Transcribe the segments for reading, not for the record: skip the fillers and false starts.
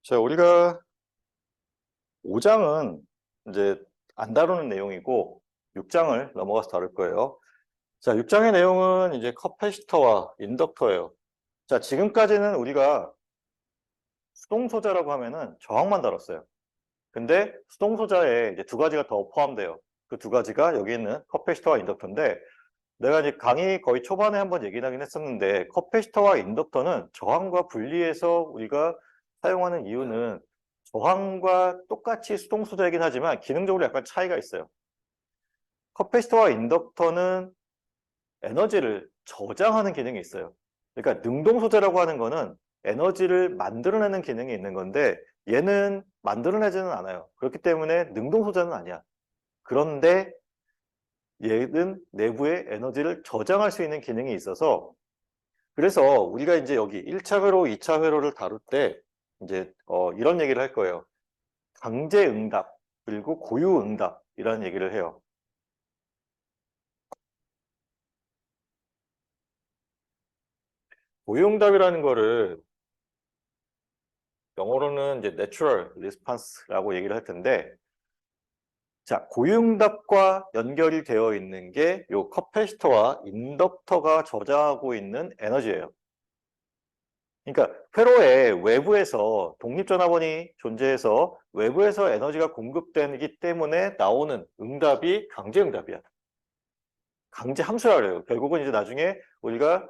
자, 우리가 5장은 이제 안 다루는 내용이고 6장을 넘어가서 다룰 거예요. 자, 6장의 내용은 이제 커패시터와 인덕터예요. 자, 지금까지는 우리가 수동소자라고 하면은 저항만 다뤘어요. 근데 수동소자에 이제 두 가지가 더 포함돼요. 그 두 가지가 여기 있는 커패시터와 인덕터인데, 내가 이제 강의 거의 초반에 한번 얘기를 하긴 했었는데, 커패시터와 인덕터는 저항과 분리해서 우리가 사용하는 이유는 저항과 똑같이 수동소자이긴 하지만 기능적으로 약간 차이가 있어요. 커패시터와 인덕터는 에너지를 저장하는 기능이 있어요. 그러니까 능동소자라고 하는 거는 에너지를 만들어내는 기능이 있는 건데, 얘는 만들어내지는 않아요. 그렇기 때문에 능동소자는 아니야. 그런데 얘는 내부에 에너지를 저장할 수 있는 기능이 있어서, 그래서 우리가 이제 여기 1차 회로, 2차 회로를 다룰 때 이제 이런 얘기를 할 거예요. 강제응답 그리고 고유응답이라는 얘기를 해요. 고유응답이라는 거를 영어로는 이제 natural response라고 얘기를 할 텐데, 자, 고유응답과 연결이 되어 있는 게 요 커패시터와 인덕터가 저장하고 있는 에너지예요. 그러니까 회로의 외부에서 독립전화번이 존재해서 외부에서 에너지가 공급되기 때문에 나오는 응답이 강제응답이야. 강제 함수라 그래요. 결국은 이제 나중에 우리가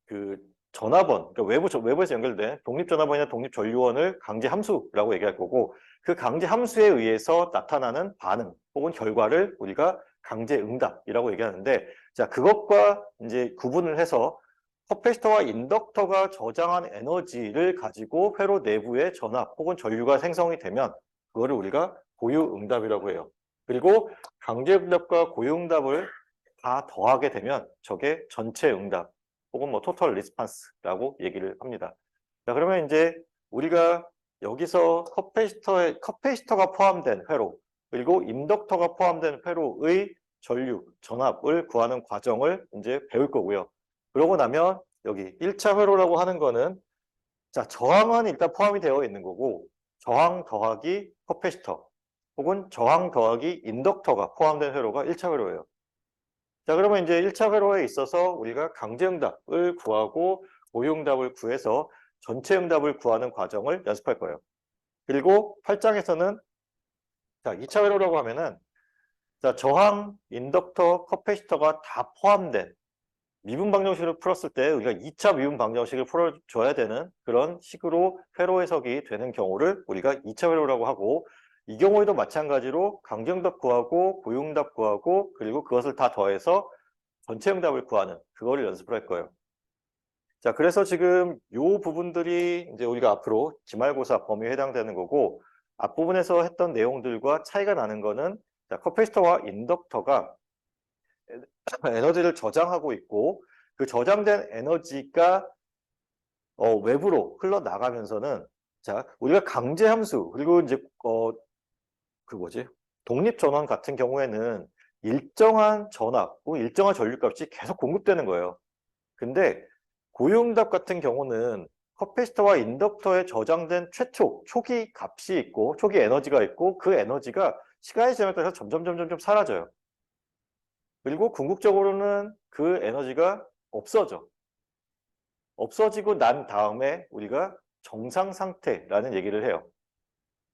그 전화번, 그러니까 외부에서 연결된 독립전화번이나 독립전류원을 강제 함수라고 얘기할 거고, 그 강제 함수에 의해서 나타나는 반응 혹은 결과를 우리가 강제 응답이라고 얘기하는데, 자, 그것과 이제 구분을 해서 커패시터와 인덕터가 저장한 에너지를 가지고 회로 내부에 전압 혹은 전류가 생성이 되면 그거를 우리가 고유응답이라고 해요. 그리고 강제응답과 고유응답을 다 더하게 되면 저게 전체응답 혹은 뭐 토탈 리스판스라고 얘기를 합니다. 자, 그러면 이제 우리가 여기서 커패시터가 포함된 회로 그리고 인덕터가 포함된 회로의 전류, 전압을 구하는 과정을 이제 배울 거고요. 그러고 나면 여기 1차 회로라고 하는 거는, 자, 저항은 일단 포함이 되어 있는 거고, 저항 더하기 커패시터 혹은 저항 더하기 인덕터가 포함된 회로가 1차 회로예요. 자, 그러면 이제 1차 회로에 있어서 우리가 강제응답을 구하고 고유응답을 구해서 전체응답을 구하는 과정을 연습할 거예요. 그리고 8장에서는, 자, 2차 회로라고 하면은, 자, 저항, 인덕터, 커패시터가 다 포함된 미분 방정식을 풀었을 때 우리가 2차 미분 방정식을 풀어줘야 되는 그런 식으로 회로 해석이 되는 경우를 우리가 2차 회로라고 하고, 이 경우에도 마찬가지로 강제응답 구하고 고유응답 구하고 그리고 그것을 다 더해서 전체응답을 구하는 그거를 연습을 할 거예요. 자, 그래서 지금 요 부분들이 이제 우리가 앞으로 기말고사 범위에 해당되는 거고, 앞부분에서 했던 내용들과 차이가 나는 거는, 자, 커패시터와 인덕터가 에너지를 저장하고 있고, 그 저장된 에너지가 외부로 흘러나가면서는, 자, 우리가 강제함수 그리고 이제 그 뭐지, 독립전원 같은 경우에는 일정한 전압 혹은 일정한 전류값이 계속 공급되는 거예요. 근데 고유응답 같은 경우는 커패시터와 인덕터에 저장된 최초 초기 값이 있고 초기 에너지가 있고, 그 에너지가 시간이 지나에 따라서 점점 사라져요. 그리고 궁극적으로는 그 에너지가 없어지고 난 다음에 우리가 정상 상태라는 얘기를 해요.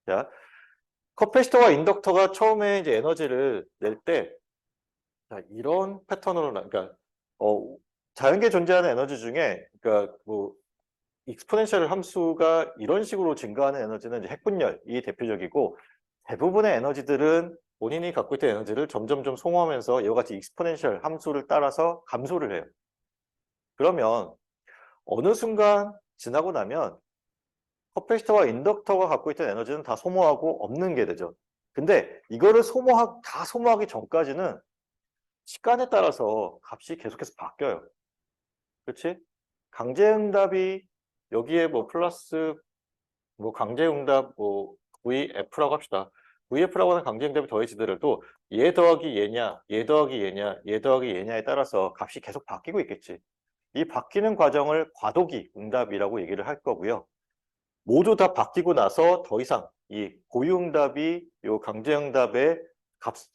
자, 커패시터와 인덕터가 처음에 이제 에너지를 낼 때, 자, 이런 패턴으로 그러니까 자연계에 존재하는 에너지 중에, 그러니까 뭐 익스포넨셜 함수가 이런 식으로 증가하는 에너지는 이제 핵분열이 대표적이고, 대부분의 에너지들은 본인이 갖고 있던 에너지를 점점점 소모하면서 이와 같이 익스포넨셜 함수를 따라서 감소를 해요. 그러면 어느 순간 지나고 나면 커패시터와 인덕터가 갖고 있던 에너지는 다 소모하고 없는 게 되죠. 근데 이거를 다 소모하기 전까지는 시간에 따라서 값이 계속해서 바뀌어요. 그렇지? 강제응답이 여기에 뭐 플러스 뭐 강제응답 뭐 VF라고 합시다. VF라고 하는 강제응답이 더해지더라도 얘 더하기 얘냐, 얘 더하기 얘냐, 얘 더하기 얘냐에 따라서 값이 계속 바뀌고 있겠지. 이 바뀌는 과정을 과도기 응답이라고 얘기를 할 거고요. 모두 다 바뀌고 나서 더 이상 이 고유응답이 요 강제응답의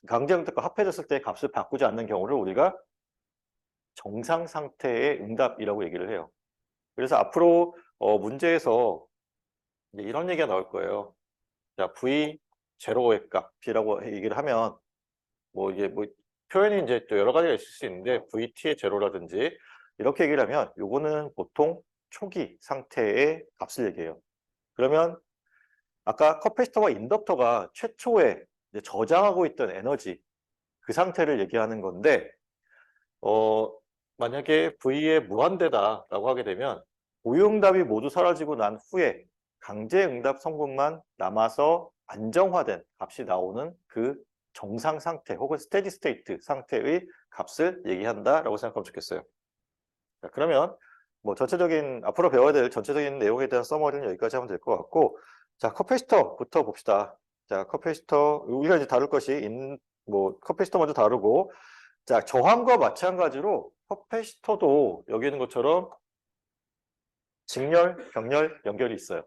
강제응답과 합해졌을 때 값을 바꾸지 않는 경우를 우리가 정상 상태의 응답이라고 얘기를 해요. 그래서 앞으로 문제에서 이제 이런 얘기가 나올 거예요. 자, v 제로의 값이라고 얘기를 하면 뭐 이게 뭐 표현이 이제 또 여러 가지가 있을 수 있는데 vt의 제로라든지 이렇게 얘기를 하면 요거는 보통 초기 상태의 값을 얘기해요. 그러면 아까 커패시터와 인덕터가 최초에 이제 저장하고 있던 에너지 그 상태를 얘기하는 건데 만약에 V에 무한대다라고 하게 되면 고유응답이 모두 사라지고 난 후에 강제응답 성분만 남아서 안정화된 값이 나오는 그 정상 상태 혹은 스테디 스테이트 상태의 값을 얘기한다라고 생각하면 좋겠어요. 자, 그러면 뭐 전체적인 앞으로 배워야 될 전체적인 내용에 대한 서머리는 여기까지 하면 될 것 같고, 자, 커패시터부터 봅시다. 자, 커패시터 우리가 이제 다룰 것이 뭐 커패시터 먼저 다루고, 자, 저항과 마찬가지로 커패시터도 여기 있는 것처럼 직렬, 병렬 연결이 있어요.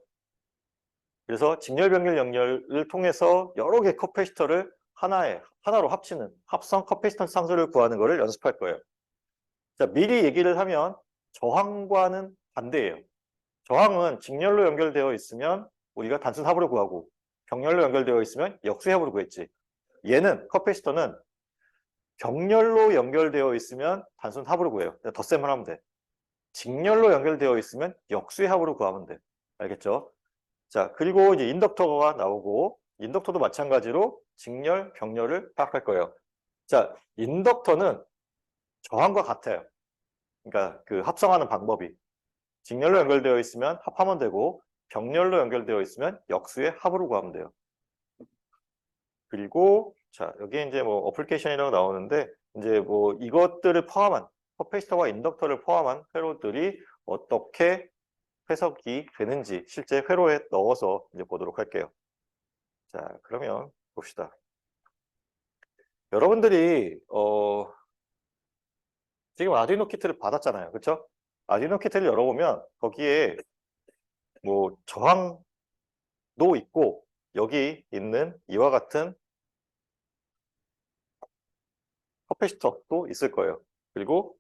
그래서 직렬, 병렬 연결을 통해서 여러 개의 커패시터를 하나로 합치는 합성 커패시턴스 상수를 구하는 것을 연습할 거예요. 자, 미리 얘기를 하면 저항과는 반대예요. 저항은 직렬로 연결되어 있으면 우리가 단순 합으로 구하고 병렬로 연결되어 있으면 역수의 합으로 구했지. 얘는 커패시터는 병렬로 연결되어 있으면 단순 합으로 구해요. 덧셈을 하면 돼. 직렬로 연결되어 있으면 역수의 합으로 구하면 돼. 알겠죠? 자, 그리고 이제 인덕터가 나오고 인덕터도 마찬가지로 직렬, 병렬을 파악할 거예요. 자, 인덕터는 저항과 같아요. 그러니까 그 합성하는 방법이 직렬로 연결되어 있으면 합하면 되고 병렬로 연결되어 있으면 역수의 합으로 구하면 돼요. 그리고 자, 여기 이제 뭐 어플리케이션이라고 나오는데 이제 뭐 이것들을 포함한 커패시터와 인덕터를 포함한 회로들이 어떻게 해석이 되는지 실제 회로에 넣어서 이제 보도록 할게요. 자, 그러면 봅시다. 여러분들이 지금 아두이노 키트를 받았잖아요. 그렇죠? 아두이노 키트를 열어보면 거기에 뭐 저항도 있고 여기 있는 이와 같은 커패시터도 있을 거예요. 그리고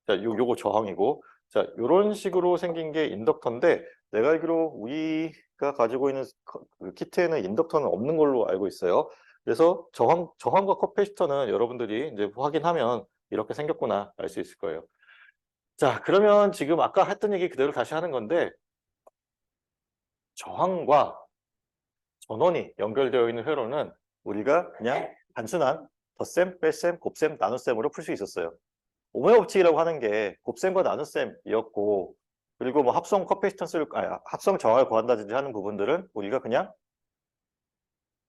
자, 요거 저항이고 자, 요런 식으로 생긴 게 인덕터인데 내가 알기로 우리가 가지고 있는 그 키트에는 인덕터는 없는 걸로 알고 있어요. 그래서 저항과 커패시터는 여러분들이 이제 확인하면 이렇게 생겼구나 알 수 있을 거예요. 자, 그러면 지금 아까 했던 얘기 그대로 다시 하는 건데 저항과 전원이 연결되어 있는 회로는 우리가 그냥 단순한 덧셈, 뺄셈, 곱셈, 나눗셈으로 풀 수 있었어요. 오메 법칙이라고 하는 게 곱셈과 나눗셈이었고 그리고 뭐 합성 커패시턴스를 합성 저항을 구한다든지 하는 부분들은 우리가 그냥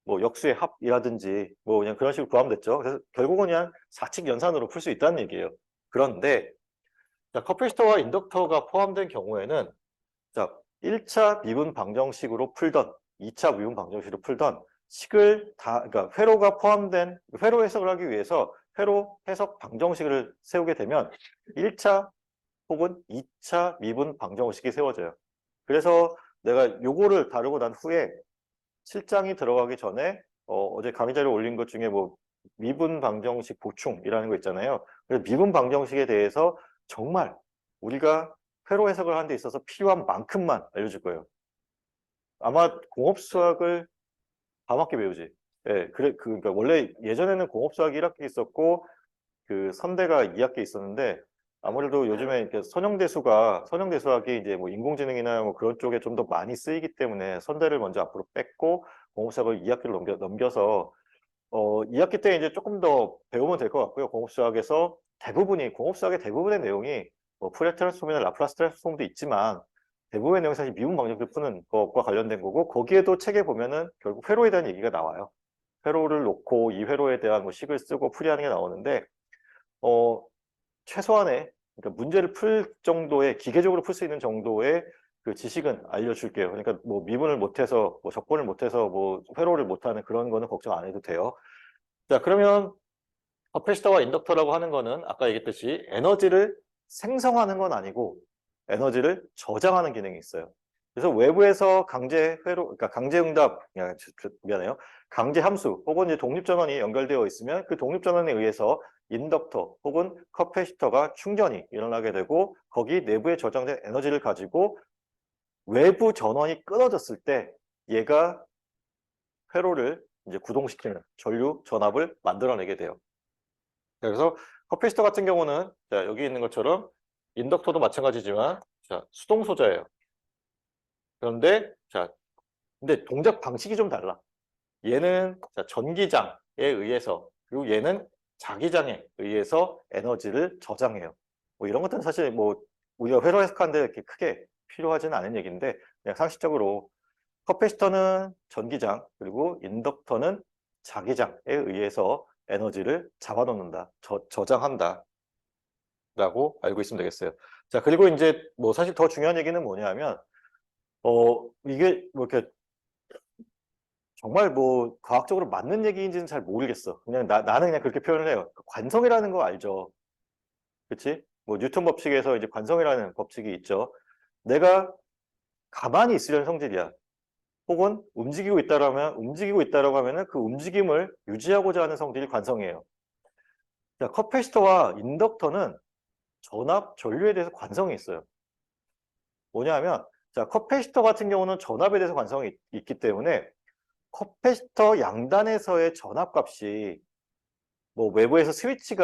뭐 역수의 합이라든지 뭐 그냥 그런 식으로 구하면 됐죠. 그래서 결국은 그냥 사칙 연산으로 풀 수 있다는 얘기예요. 그런데 자, 커패시터와 인덕터가 포함된 경우에는 자, 1차 미분 방정식으로 풀던 2차 미분 방정식으로 풀던 식을 그러니까 회로가 포함된 회로 해석을 하기 위해서 회로 해석 방정식을 세우게 되면 1차 혹은 2차 미분 방정식이 세워져요. 그래서 내가 요거를 다루고 난 후에 실장이 들어가기 전에 어제 강의 자료 올린 것 중에 뭐 미분 방정식 보충이라는 거 있잖아요. 그래서 미분 방정식에 대해서 정말 우리가 회로 해석을 하는 데 있어서 필요한 만큼만 알려줄 거예요. 아마 공업수학을 밤학기 배우지. 예, 그러니까 원래 예전에는 공업수학 1학기 있었고 그 선대가 2학기 있었는데 아무래도 요즘에 이렇게 선형대수학이 이제 뭐 인공지능이나 뭐 그런 쪽에 좀 더 많이 쓰이기 때문에 선대를 먼저 앞으로 뺐고 공업수학을 2학기를 넘겨서 2학기 때 이제 조금 더 배우면 될 것 같고요. 공업수학의 대부분의 내용이 뭐 푸레 트랜스폼이나 라플라스 트랜스폼도 있지만 대부분의 내용이 사실 미분 방정식을 푸는 것과 관련된 거고 거기에도 책에 보면은 결국 회로에 대한 얘기가 나와요. 회로를 놓고 이 회로에 대한 뭐 식을 쓰고 풀이하는 게 나오는데 최소한의 그러니까 문제를 풀 정도의 기계적으로 풀 수 있는 정도의 그 지식은 알려줄게요. 그러니까 뭐 미분을 못해서 뭐 적분을 못해서 뭐 회로를 못하는 그런 거는 걱정 안 해도 돼요. 자, 그러면 커패시터와 인덕터라고 하는 거는 아까 얘기했듯이 에너지를 생성하는 건 아니고 에너지를 저장하는 기능이 있어요. 그래서 외부에서 강제 회로, 그러니까 강제 응답, 미안해요. 강제 함수 혹은 이제 독립 전원이 연결되어 있으면 그 독립 전원에 의해서 인덕터 혹은 커패시터가 충전이 일어나게 되고 거기 내부에 저장된 에너지를 가지고 외부 전원이 끊어졌을 때 얘가 회로를 이제 구동시키는 전류 전압을 만들어내게 돼요. 그래서 커패시터 같은 경우는 자, 여기 있는 것처럼 인덕터도 마찬가지지만 자, 수동 소자예요. 그런데 자, 근데 동작 방식이 좀 달라. 얘는 자, 전기장에 의해서 그리고 얘는 자기장에 의해서 에너지를 저장해요. 뭐 이런 것들은 사실 뭐 우리가 회로 해석하는데 이렇게 크게 필요하지는 않은 얘기인데 그냥 상식적으로 커패시터는 전기장 그리고 인덕터는 자기장에 의해서 에너지를 잡아놓는다, 저장한다 라고 알고 있으면 되겠어요. 자, 그리고 이제 뭐 사실 더 중요한 얘기는 뭐냐면 이게 뭐 이렇게 정말 뭐 과학적으로 맞는 얘기인지는 잘 모르겠어. 그냥 나는 그냥 그렇게 표현을 해요. 그 관성이라는 거 알죠? 그치? 뭐 뉴턴 법칙에서 이제 관성이라는 법칙이 있죠. 내가 가만히 있으려는 성질이야. 혹은 움직이고 있다라고 하면은 그 움직임을 유지하고자 하는 성질이 관성이에요. 자, 커패시터와 인덕터는 전압, 전류에 대해서 관성이 있어요. 뭐냐면 자, 커패시터 같은 경우는 전압에 대해서 관성이 있기 때문에 커패시터 양단에서의 전압값이 뭐 외부에서 스위치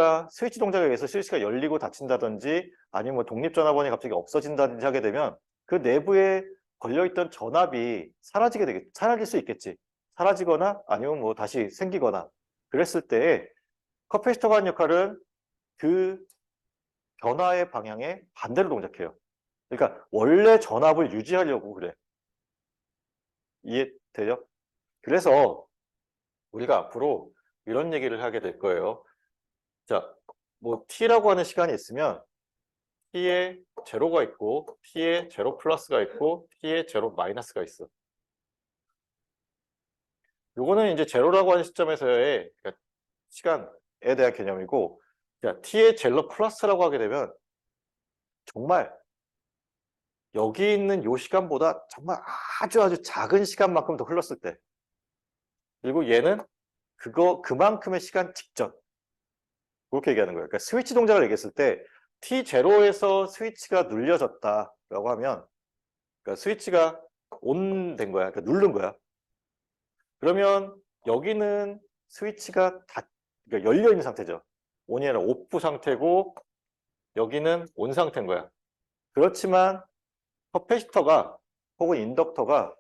동작에 의해서 스위치가 열리고 닫힌다든지 아니면 뭐 독립전압원이 갑자기 없어진다든지 하게 되면 그 내부에 걸려있던 전압이 사라질 수 있겠지. 사라지거나 아니면 뭐 다시 생기거나 그랬을 때 커패시터가 하는 역할은 그 변화의 방향에 반대로 동작해요. 그러니까 원래 전압을 유지하려고 그래. 이해되죠? 그래서 우리가 앞으로 이런 얘기를 하게 될 거예요. 자, 뭐 t라고 하는 시간이 있으면 t에 제로가 있고 t에 제로 플러스가 있고 t에 제로 마이너스가 있어. 요거는 이제 제로라고 하는 시점에서의 그러니까 시간에 대한 개념이고 자, t에 제로 플러스라고 하게 되면 정말 여기 있는 요 시간보다 정말 아주 작은 시간만큼 더 흘렀을 때 그리고 얘는 그만큼의 시간 직전 그렇게 얘기하는 거예요. 그러니까 스위치 동작을 얘기했을 때 T0에서 스위치가 눌려졌다라고 하면 그러니까 스위치가 온 된 거야. 그러니까 누른 거야. 그러면 여기는 스위치가 그러니까 열려 있는 상태죠. 온이 아니라 오프 상태고 여기는 온 상태인 거야. 그렇지만 커패시터가 혹은 인덕터가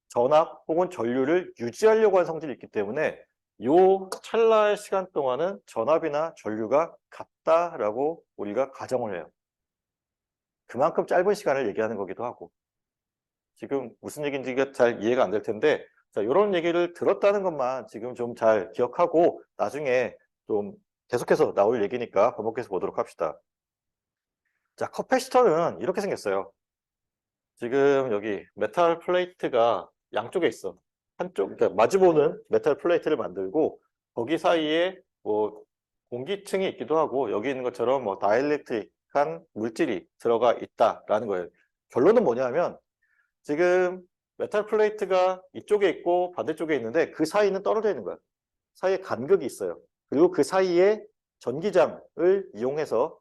전압 혹은 전류를 유지하려고 하는 성질이 있기 때문에 요 찰나의 시간 동안은 전압이나 전류가 같다라고 우리가 가정을 해요. 그만큼 짧은 시간을 얘기하는 거기도 하고. 지금 무슨 얘기인지가 잘 이해가 안 될 텐데 자, 이런 얘기를 들었다는 것만 지금 좀 잘 기억하고 나중에 좀 계속해서 나올 얘기니까 반복해서 보도록 합시다. 자, 커패시터는 이렇게 생겼어요. 지금 여기 메탈 플레이트가 양쪽에 있어. 그러니까 마주보는 메탈 플레이트를 만들고 거기 사이에 뭐 공기층이 있기도 하고 여기 있는 것처럼 뭐 다이엘렉트릭한 물질이 들어가 있다라는 거예요. 결론은 뭐냐면 지금 메탈 플레이트가 이쪽에 있고 반대쪽에 있는데 그 사이는 떨어져 있는 거야. 사이에 간극이 있어요. 그리고 그 사이에 전기장을 이용해서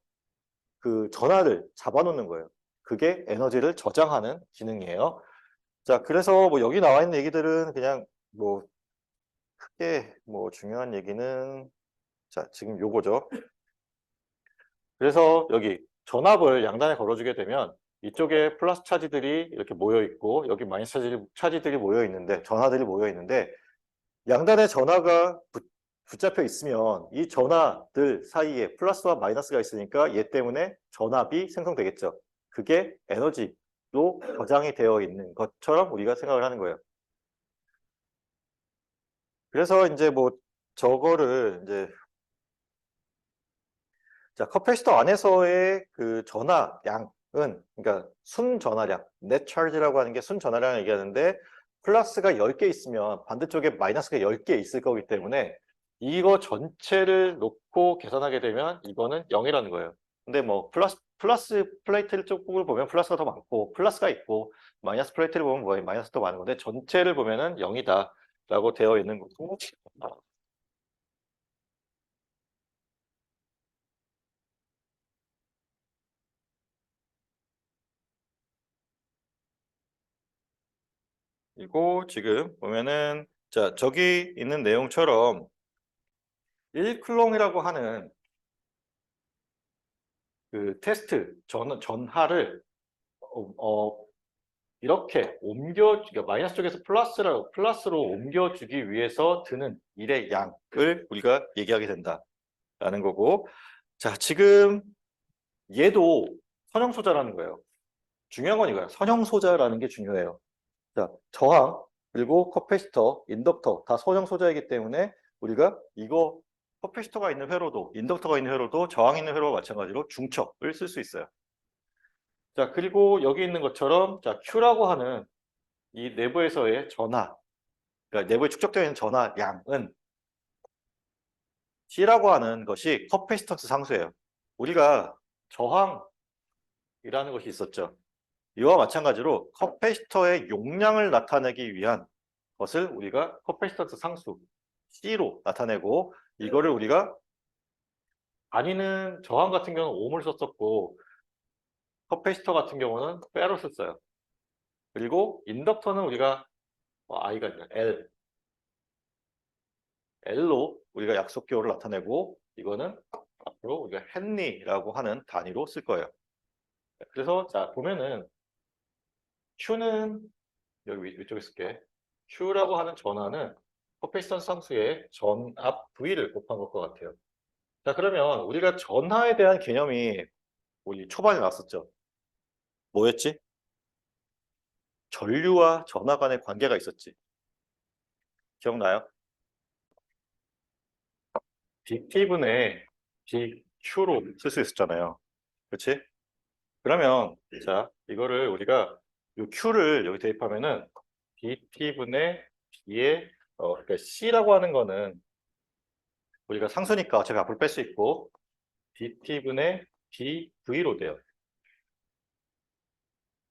그 전하를 잡아놓는 거예요. 그게 에너지를 저장하는 기능이에요. 자, 그래서 뭐 여기 나와 있는 얘기들은 그냥 뭐 크게 뭐 중요한 얘기는 자, 지금 요거죠. 그래서 여기 전압을 양단에 걸어주게 되면 이쪽에 플러스 차지들이 이렇게 모여 있고 여기 마이너스 차지들이 모여 있는데 전하들이 모여 있는데 양단에 전하가 붙잡혀 있으면 이 전하들 사이에 플러스와 마이너스가 있으니까 얘 때문에 전압이 생성되겠죠. 그게 에너지로 저장이 되어 있는 것처럼 우리가 생각을 하는 거예요. 그래서 이제 뭐 저거를 이제 자, 커패시터 안에서의 그 전하량은 그러니까 순 전하량, net charge라고 하는 게 순 전하량을 얘기하는데 플러스가 10개 있으면 반대쪽에 마이너스가 10개 있을 거기 때문에 이거 전체를 놓고 계산하게 되면 이거는 0이라는 거예요. 근데 뭐 플러스 플레이트 쪽을 보면 플러스가 더 많고 플러스가 있고 마이너스 플레이트를 보면 뭐 마이너스도 많은 건데 전체를 보면은 0이다 라고 되어 있는 거고 그리고 지금 보면은 자 저기 있는 내용처럼 1쿨롱이라고 하는 그 테스트 전하를 이렇게 그러니까 마이너스 쪽에서 플러스로 옮겨주기 위해서 드는 일의 양을 우리가 얘기하게 된다라는 거고, 자 지금 얘도 선형소자라는 거예요. 중요한 건 이거야. 선형소자라는 게 중요해요. 자 저항 그리고 커패시터, 인덕터 다 선형소자이기 때문에 우리가 이거 커패시터가 있는 회로도 인덕터가 있는 회로도 저항 있는 회로와 마찬가지로 중첩을 쓸 수 있어요. 자 그리고 여기 있는 것처럼 자 Q라고 하는 이 내부에서의 전하, 그러니까 내부에 축적되어 있는 전하량은 C라고 하는 것이 커패시턴스 상수예요. 우리가 저항이라는 것이 있었죠. 이와 마찬가지로 커패시터의 용량을 나타내기 위한 것을 우리가 커패시턴스 상수 C로 나타내고, 이거를 우리가 다니는 저항 같은 경우는 ohm을 썼었고 커패시터 같은 경우는 페롯을 써요. 그리고 인덕터는 우리가 I가 아니라 L로 우리가 약속기호를 나타내고, 이거는 앞으로 우리가 헨리라고 하는 단위로 쓸 거예요. 그래서 자 보면은 Q는 여기 위쪽에 쓸게. Q라고 하는 전하는 커패시턴스 상수의 전압 V를 곱한 것과 같아요. 자 그러면 우리가 전하에 대한 개념이 우리 초반에 나왔었죠. 뭐였지? 전류와 전하 간의 관계가 있었지. 기억나요? dT분의 dQ로 쓸 수 있었잖아요. 그렇지? 그러면 자 이거를 우리가 이 Q를 여기 대입하면은 dT분의 D의 그러니까 C라고 하는 거는 우리가 상수니까 어차피 앞으로 뺄 수 있고 dT분의 dV로 돼요.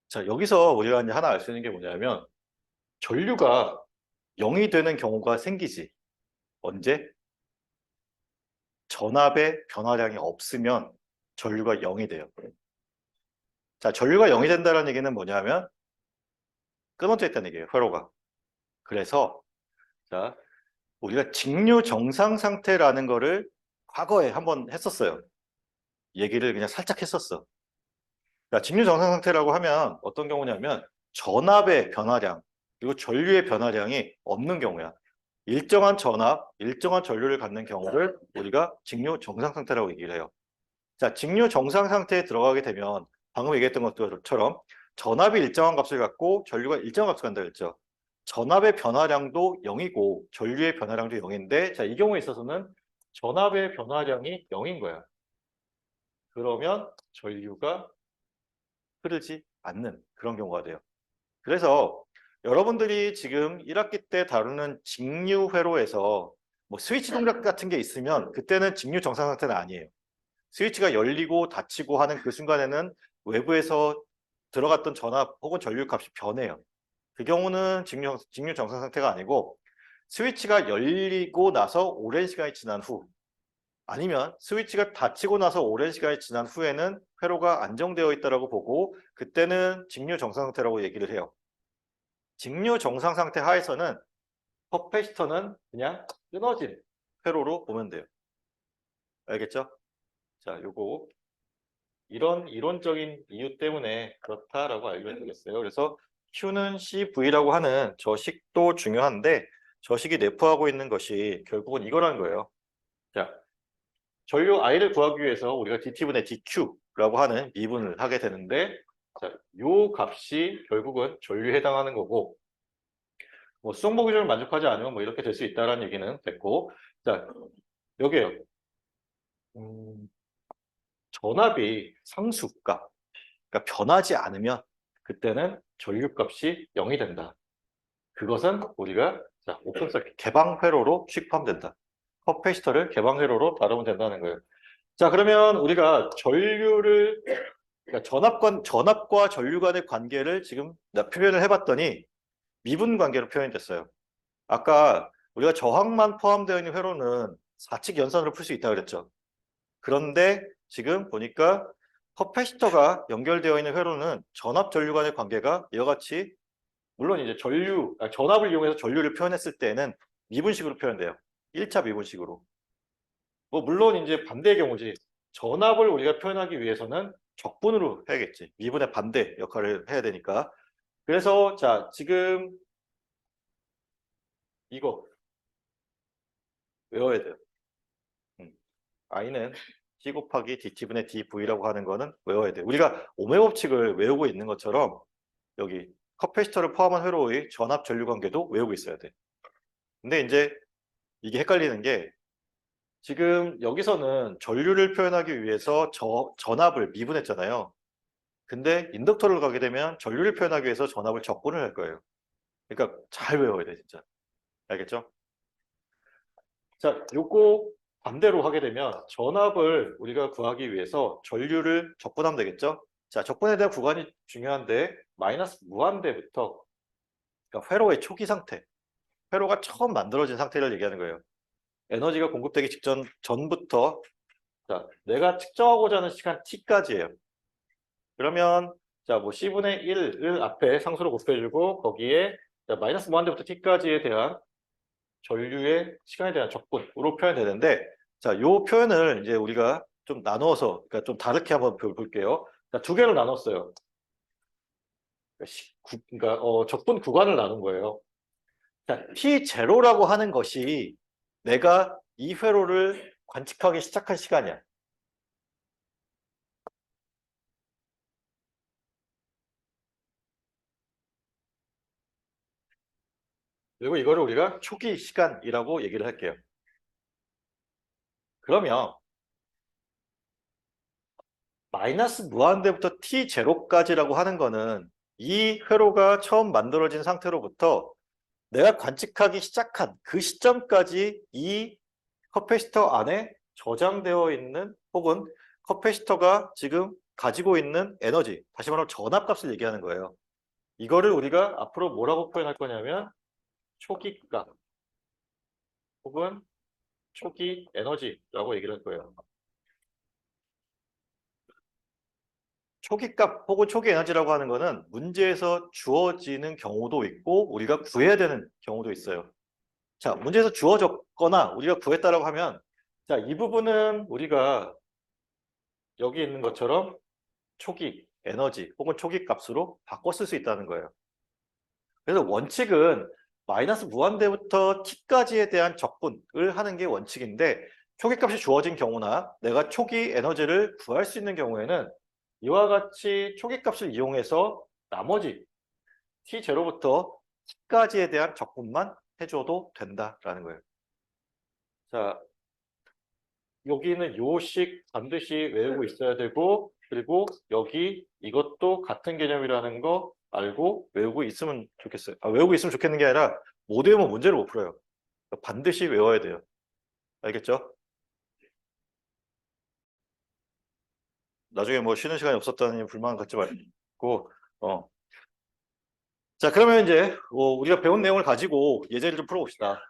자 여기서 우리가 이제 하나 알 수 있는 게 뭐냐면 전류가 0이 되는 경우가 생기지. 언제? 전압의 변화량이 없으면 전류가 0이 돼요. 자 전류가 0이 된다는 얘기는 뭐냐면 끊어져 있다는 얘기예요. 회로가. 그래서 자 우리가 직류 정상 상태라는 거를 과거에 한번 했었어요. 얘기를 그냥 살짝 했었어. 그러니까 직류 정상 상태라고 하면 어떤 경우냐면 전압의 변화량 그리고 전류의 변화량이 없는 경우야. 일정한 전압, 일정한 전류를 갖는 경우를 우리가 직류 정상 상태라고 얘기를 해요. 자, 직류 정상 상태에 들어가게 되면 방금 얘기했던 것처럼 전압이 일정한 값을 갖고 전류가 일정한 값을 갖는다 그랬죠. 전압의 변화량도 0이고 전류의 변화량도 0인데 자, 이 경우에 있어서는 전압의 변화량이 0인 거야. 그러면 전류가 흐르지 않는 그런 경우가 돼요. 그래서 여러분들이 지금 1학기 때 다루는 직류 회로에서 뭐 스위치 동작 같은 게 있으면 그때는 직류 정상 상태는 아니에요. 스위치가 열리고 닫히고 하는 그 순간에는 외부에서 들어갔던 전압 혹은 전류 값이 변해요. 그 경우는 직류 정상 상태가 아니고 스위치가 열리고 나서 오랜 시간이 지난 후 아니면 스위치가 닫히고 나서 오랜 시간이 지난 후에는 회로가 안정되어 있다고 보고 그때는 직류 정상 상태라고 얘기를 해요. 직류 정상 상태 하에서는 커패시터는 그냥 끊어진 회로로 보면 돼요. 알겠죠? 자, 요거 이런 이론적인 이유 때문에 그렇다라고 알면 되겠어요. 그래서 Q는 CV라고 하는 저 식도 중요한데 저 식이 내포하고 있는 것이 결국은 이거라는 거예요. 자, 전류 I를 구하기 위해서 우리가 dT분의 dQ라고 하는 미분을 하게 되는데 자, 요 값이 결국은 전류에 해당하는 거고 뭐 수정보 기준을 만족하지 않으면 뭐 이렇게 될 수 있다는 얘기는 됐고 자, 여기에요. 전압이 상수가 그러니까 변하지 않으면 그때는 전류값이 0이 된다. 그것은 우리가 자, 오픈서킷 개방 회로로 취급하면 된다. 커패시터를 개방 회로로 다루면 된다는 거예요. 자, 그러면 우리가 전류를 그러니까 전압과 전류 간의 관계를 지금 표현을 해봤더니 미분 관계로 표현이 됐어요. 아까 우리가 저항만 포함되어 있는 회로는 4칙 연산으로 풀 수 있다고 그랬죠. 그런데 지금 보니까 커패시터가 연결되어 있는 회로는 전압 전류 간의 관계가 이와 같이, 물론 이제 전압을 이용해서 전류를 표현했을 때는 미분식으로 표현돼요. 1차 미분식으로. 뭐 물론 이제 반대의 경우지. 전압을 우리가 표현하기 위해서는 적분으로 해야겠지. 미분의 반대 역할을 해야 되니까. 그래서 자, 지금 이거 외워야 돼요. I는 C 곱하기 DT분의 DV라고 하는 거는 외워야 돼요. 우리가 오메 법칙을 외우고 있는 것처럼 여기 커패시터를 포함한 회로의 전압 전류 관계도 외우고 있어야 돼. 근데 이제 이게 헷갈리는 게 지금 여기서는 전류를 표현하기 위해서 전압을 미분했잖아요. 근데 인덕터를 가게 되면 전류를 표현하기 위해서 전압을 적분을 할 거예요. 그러니까 잘 외워야 돼, 진짜. 알겠죠? 자, 요거 반대로 하게 되면 전압을 우리가 구하기 위해서 전류를 적분하면 되겠죠? 자, 적분에 대한 구간이 중요한데 마이너스 무한대부터, 그러니까 회로의 초기 상태, 회로가 처음 만들어진 상태를 얘기하는 거예요. 에너지가 공급되기 전부터, 자, 내가 측정하고자 하는 시간 t까지예요. 그러면 자, 뭐 C분의 1을 앞에 상수로 곱해주고 거기에 자, 마이너스 무한대부터 t까지에 대한 전류의 시간에 대한 적분으로 표현되는데, 자, 요 표현을 이제 우리가 좀 나누어서, 그러니까 좀 다르게 한번 볼게요. 자, 두 개로 나눴어요. 그러니까 적분 구간을 나눈 거예요. 자, T0라고 하는 것이 내가 이 회로를 관측하기 시작한 시간이야. 그리고 이거를 우리가 초기 시간이라고 얘기를 할게요. 그러면 마이너스 무한대부터 T0까지라고 하는 거는 이 회로가 처음 만들어진 상태로부터 내가 관측하기 시작한 그 시점까지 이 커패시터 안에 저장되어 있는, 혹은 커패시터가 지금 가지고 있는 에너지, 다시 말하면 전압값을 얘기하는 거예요. 이거를 우리가 앞으로 뭐라고 표현할 거냐면 초기값 혹은 초기 에너지라고 얘기를 할 거예요. 초기값 혹은 초기 에너지라고 하는 거는 문제에서 주어지는 경우도 있고 우리가 구해야 되는 경우도 있어요. 자, 문제에서 주어졌거나 우리가 구했다라고 하면, 자, 이 부분은 우리가 여기 있는 것처럼 초기 에너지 혹은 초기 값으로 바꿔 쓸 수 있다는 거예요. 그래서 원칙은 마이너스 무한대부터 t까지에 대한 적분을 하는 게 원칙인데, 초기 값이 주어진 경우나 내가 초기 에너지를 구할 수 있는 경우에는 이와 같이 초기 값을 이용해서 나머지 t0부터 t까지에 대한 적분만 해줘도 된다라는 거예요. 자, 여기는 요식 반드시 외우고 있어야 되고, 그리고 여기 이것도 같은 개념이라는 거 알고 외우고 있으면 좋겠어요. 외우고 있으면 좋겠는 게 아니라 못 외우면 문제를 못 풀어요. 반드시 외워야 돼요. 알겠죠? 나중에 뭐 쉬는 시간이 없었다니 불만 갖지 말고. 자, 그러면 이제 우리가 배운 내용을 가지고 예제를 좀 풀어봅시다.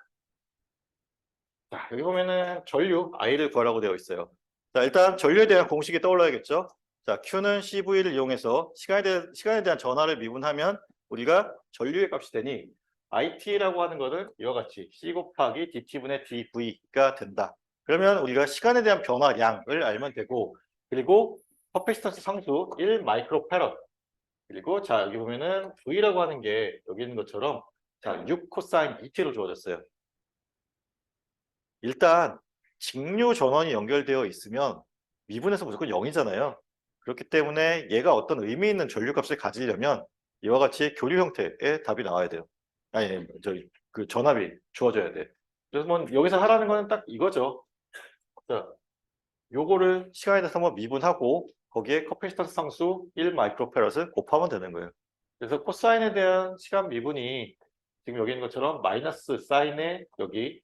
자, 여기 보면은 전류 I를 구하라고 되어 있어요. 자, 일단 전류에 대한 공식이 떠올라야겠죠? 자, Q는 CV를 이용해서 시간에 대한 전하를 미분하면 우리가 전류의 값이 되니 IT라고 하는 것은 이와 같이 C 곱하기 DT분의 DV가 된다. 그러면 우리가 시간에 대한 변화량을 알면 되고, 그리고 커패시턴스 상수 1 마이크로패럿, 그리고 자, 여기 보면은 V라고 하는 게 여기 있는 것처럼 자, 6 코사인 ET로 주어졌어요. 일단 직류 전원이 연결되어 있으면 미분에서 무조건 0이잖아요. 그렇기 때문에 얘가 어떤 의미 있는 전류값을 가지려면 이와 같이 교류 형태의 답이 나와야 돼요. 아니, 그 전압이 주어져야 돼. 그래서 뭐 여기서 하라는 거는 딱 이거죠. 자, 요거를 시간에 대해서 한번 미분하고 거기에 커패시턴스 상수 1 마이크로패럿을 곱하면 되는 거예요. 그래서 코사인에 대한 시간 미분이 지금 여기 있는 것처럼 마이너스 사인에 여기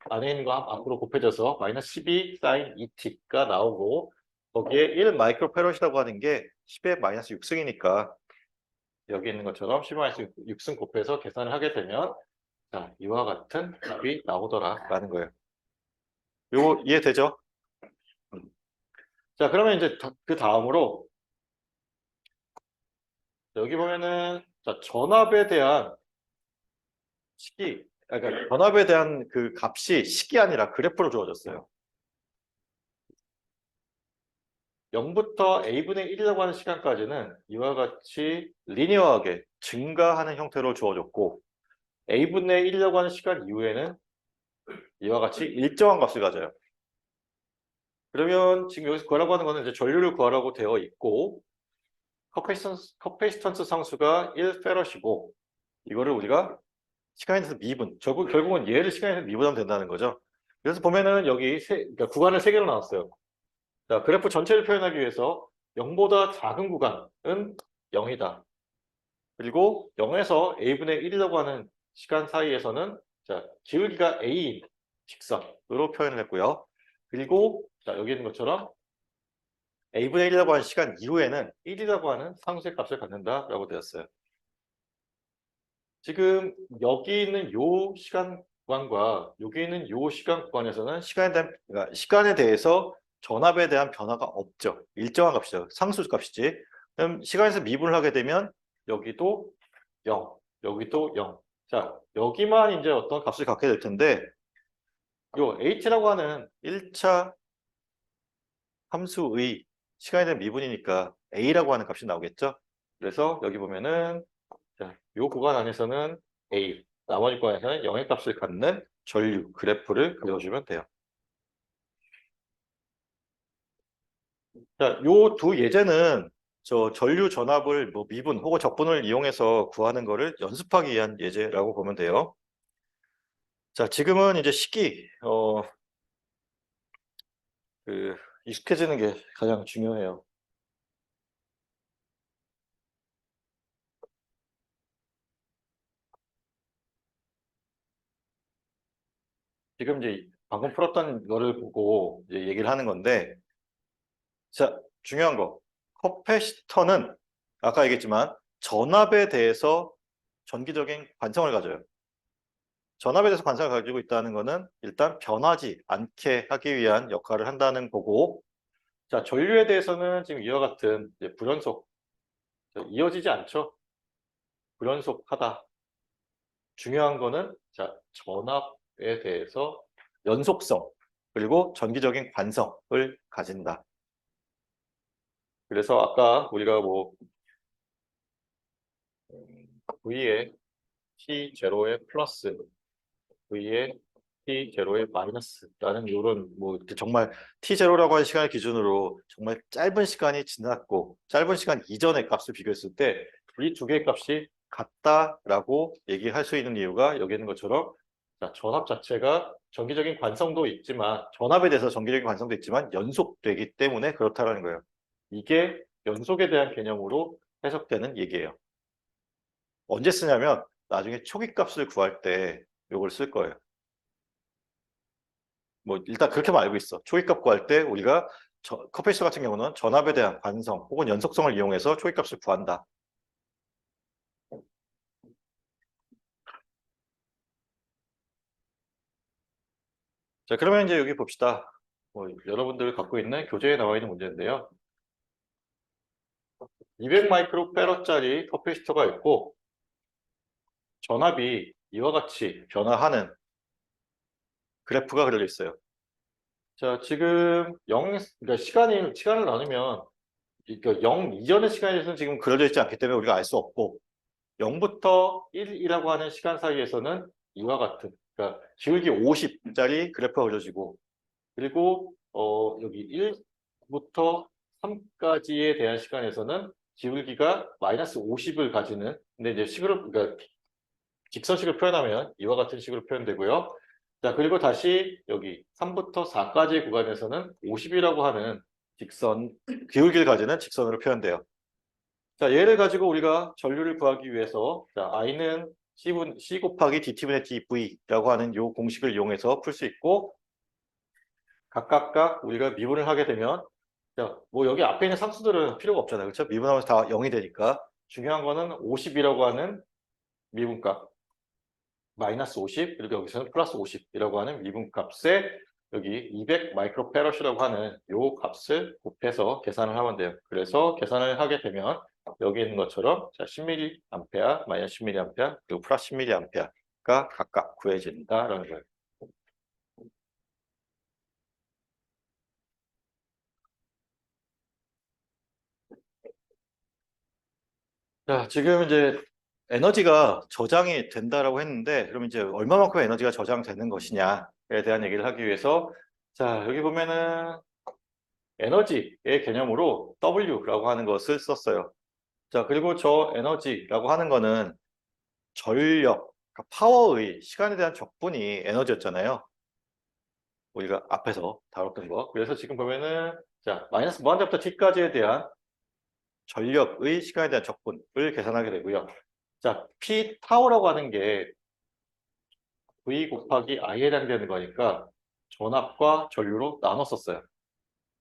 안에 있는 거 앞으로 곱해져서 마이너스 12 사인 2t가 나오고, 거기에 1 마이크로패럿이라고 하는 게 10의 마이너스 6승이니까 여기 있는 것처럼 10의 마이너스 6승 곱해서 계산을 하게 되면 자, 이와 같은 답이 나오더라라는 거예요. 요거 이해되죠? 자, 그러면 이제 그 다음으로 여기 보면은 자, 전압에 대한 식이, 그러니까 전압에 대한 그 값이 식이 아니라 그래프로 주어졌어요. 0부터 a분의 1이라고 하는 시간까지는 이와 같이 리니어하게 증가하는 형태로 주어졌고 a분의 1이라고 하는 시간 이후에는 이와 같이 일정한 값을 가져요. 그러면 지금 여기서 구하라고 하는 거는 이제 전류를 구하라고 되어 있고 커페이스턴스 상수가 1페럿이고 이거를 우리가 시간에 대해서 미분 결국은 얘를 시간에 대해서 미분하면 된다는 거죠. 그래서 보면은 여기 그러니까 구간을 3개로 나눴어요. 자, 그래프 전체를 표현하기 위해서 0보다 작은 구간은 0이다. 그리고 0에서 a분의 1이라고 하는 시간 사이에서는 자, 기울기가 a인 직선으로 표현을 했고요. 그리고 자, 여기 있는 것처럼 a분의 1이라고 하는 시간 이후에는 1이라고 하는 상수의 값을 갖는다라고 되었어요. 지금 여기 있는 요 시간 구간과 여기 있는 요 시간 구간에서는 그러니까 시간에 대해서 전압에 대한 변화가 없죠. 일정한 값이죠. 상수 값이지. 그럼 시간에서 미분을 하게 되면 여기도 0, 여기도 0. 자, 여기만 이제 어떤 값을 갖게 될 텐데 요 h라고 하는 1차 함수의 시간에 대한 미분이니까 a라고 하는 값이 나오겠죠. 그래서 여기 보면은 자, 요 구간 안에서는 a, 나머지 구간에서는 0의 값을 갖는 전류 그래프를 그려주면 돼요. 자, 요 두 예제는 저 전류 전압을 뭐 미분 혹은 적분을 이용해서 구하는 거를 연습하기 위한 예제라고 보면 돼요. 자, 지금은 이제 식이 익숙해지는 게 가장 중요해요. 지금 이제 방금 풀었던 거를 보고 이제 얘기를 하는 건데, 자, 중요한 거. 커패시터는 아까 얘기했지만 전압에 대해서 전기적인 관성을 가져요. 전압에 대해서 관성을 가지고 있다는 거는 일단 변하지 않게 하기 위한 역할을 한다는 거고, 자, 전류에 대해서는 지금 이와 같은 이제 불연속, 이어지지 않죠? 불연속하다. 중요한 거는 자, 전압에 대해서 연속성, 그리고 전기적인 관성을 가진다. 그래서 아까 우리가 뭐 V에 T0의 플러스, V에 T0의 마이너스라는 이런 뭐 정말 T0라고 하는 시간을 기준으로 정말 짧은 시간이 지났고 짧은 시간 이전의 값을 비교했을 때 이 두 개의 값이 같다라고 얘기할 수 있는 이유가 여기 있는 것처럼 자, 전압 자체가 전기적인 관성도 있지만 전압에 대해서 전기적인 관성도 있지만 연속되기 때문에 그렇다라는 거예요. 이게 연속에 대한 개념으로 해석되는 얘기예요. 언제 쓰냐면 나중에 초기값을 구할 때 이걸 쓸 거예요. 뭐 일단 그렇게만 알고 있어. 초기값 구할 때 우리가 커패시터 같은 경우는 전압에 대한 관성 혹은 연속성을 이용해서 초기값을 구한다. 자, 그러면 이제 여기 봅시다. 뭐 여러분들 갖고 있는 교재에 나와 있는 문제인데요. 200 마이크로페럿짜리 커패시터가 있고 전압이 이와 같이 변화하는 그래프가 그려져 있어요. 자, 지금 그러니까 시간을 나누면 그러니까 0 이전의 시간에 대해서는 지금 그려져 있지 않기 때문에 우리가 알 수 없고 0부터 1이라고 하는 시간 사이에서는 이와 같은 그러니까 기울기 50짜리 그래프가 그려지고 그리고 여기 1부터 3까지에 대한 시간에서는 기울기가 마이너스 50을 가지는 근데 이제 그러니까 직선식을 표현하면 이와 같은 식으로 표현되고요. 자, 그리고 다시 여기 3부터 4까지의 구간에서는 50이라고 하는 기울기를 가지는 직선으로 표현돼요. 자, 얘를 가지고 우리가 전류를 구하기 위해서 자, I는 C 곱하기 DT분의 DV라고 하는 이 공식을 이용해서 풀 수 있고 각각 우리가 미분을 하게 되면 자, 뭐 여기 앞에 있는 상수들은 필요가 없잖아요. 그렇죠? 미분하면서 다 0이 되니까 중요한 거는 50이라고 하는 미분값 마이너스 50 그리고 여기서는 플러스 50이라고 하는 미분값에 여기 200 마이크로페럿이라고 하는 요 값을 곱해서 계산을 하면 돼요. 그래서 계산을 하게 되면 여기 있는 것처럼 자 10mA, 마이너스 10mA 그리고 플러스 10mA가 각각 구해진다라는 거예요. 자, 지금 이제 에너지가 저장이 된다라고 했는데, 그럼 이제 얼마만큼 에너지가 저장되는 것이냐에 대한 얘기를 하기 위해서, 자, 여기 보면은 에너지의 개념으로 W라고 하는 것을 썼어요. 자, 그리고 저 에너지라고 하는 거는 전력, 그러니까 파워의 시간에 대한 적분이 에너지였잖아요. 우리가 앞에서 다뤘던 거. 그래서 지금 보면은, 자, 마이너스 무한대부터 t까지에 대한 전력의 시간에 대한 적분을 계산하게 되고요. 자, P 타워라고 하는 게 V 곱하기 I에 해당되는 거니까 전압과 전류로 나눠 썼어요.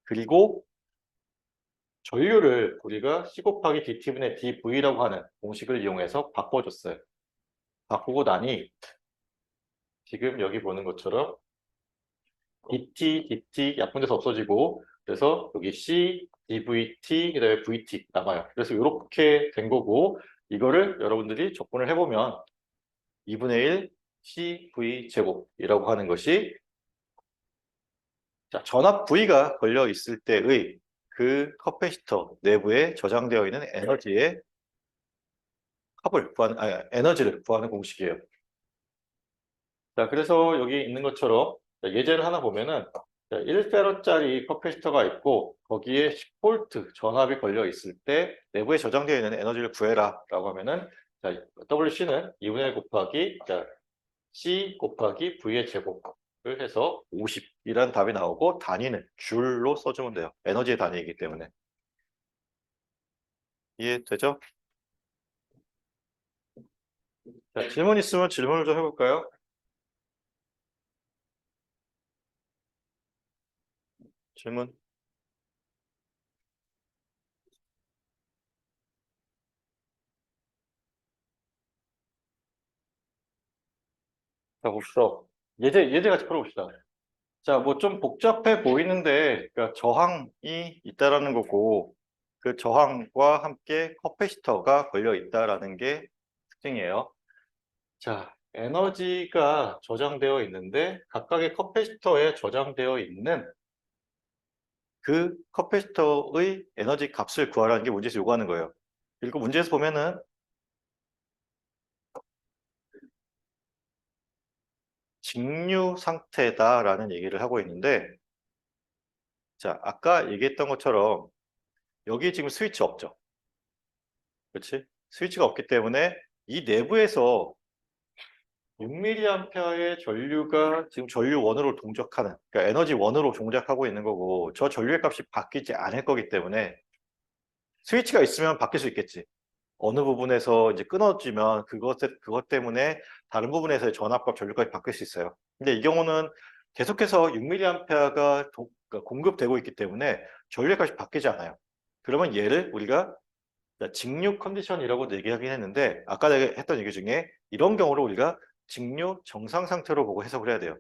그리고 전류를 우리가 C 곱하기 DT분의 DV라고 하는 공식을 이용해서 바꿔줬어요. 바꾸고 나니 지금 여기 보는 것처럼 DT, DT 약분돼서 없어지고 그래서 여기 C, DVT, 그다음에 VT 남아요. 그래서 이렇게 된 거고 이거를 여러분들이 적분을 해보면 2분의 1 CV 제곱이라고 하는 것이 자, 전압 V가 걸려 있을 때의 그 커패시터 내부에 저장되어 있는 에너지의 합을 구하는, 에너지를 구하는 공식이에요. 자, 그래서 여기 있는 것처럼 예제를 하나 보면은 1페럿짜리 커패시터가 있고 거기에 10V 전압이 걸려 있을 때 내부에 저장되어 있는 에너지를 구해라 라고 하면은 자, WC는 2분의 1 곱하기 자, C 곱하기 V의 제곱을 해서 50이라는 답이 나오고 단위는 줄로 써주면 돼요. 에너지의 단위이기 때문에. 이해되죠? 자, 질문 있으면 질문을 좀 해볼까요? 질문. 자, 봅시다. 예제 같이 풀어봅시다. 자, 뭐 좀 복잡해 보이는데, 그러니까 저항이 있다라는 거고, 그 저항과 함께 커패시터가 걸려 있다라는 게 특징이에요. 자, 에너지가 저장되어 있는데, 각각의 커패시터에 저장되어 있는 그 커패시터의 에너지 값을 구하라는 게 문제에서 요구하는 거예요. 그리고 문제에서 보면은 직류 상태다라는 얘기를 하고 있는데, 자, 아까 얘기했던 것처럼 여기 지금 스위치 없죠. 그렇지? 스위치가 없기 때문에 이 내부에서 6mA의 전류가 지금 전류 원으로 동작하는, 그러니까 에너지 원으로 동작하고 있는 거고, 저 전류의 값이 바뀌지 않을 거기 때문에 스위치가 있으면 바뀔 수 있겠지. 어느 부분에서 이제 끊어지면 그것 때문에 다른 부분에서의 전압과 전류까지 바뀔 수 있어요. 근데 이 경우는 계속해서 6mA가 그러니까 공급되고 있기 때문에 전류의 값이 바뀌지 않아요. 그러면 얘를 우리가 직류 컨디션이라고 얘기하긴 했는데 아까 내가 했던 얘기 중에 이런 경우를 우리가 직류 정상 상태로 보고 해석을 해야 돼요.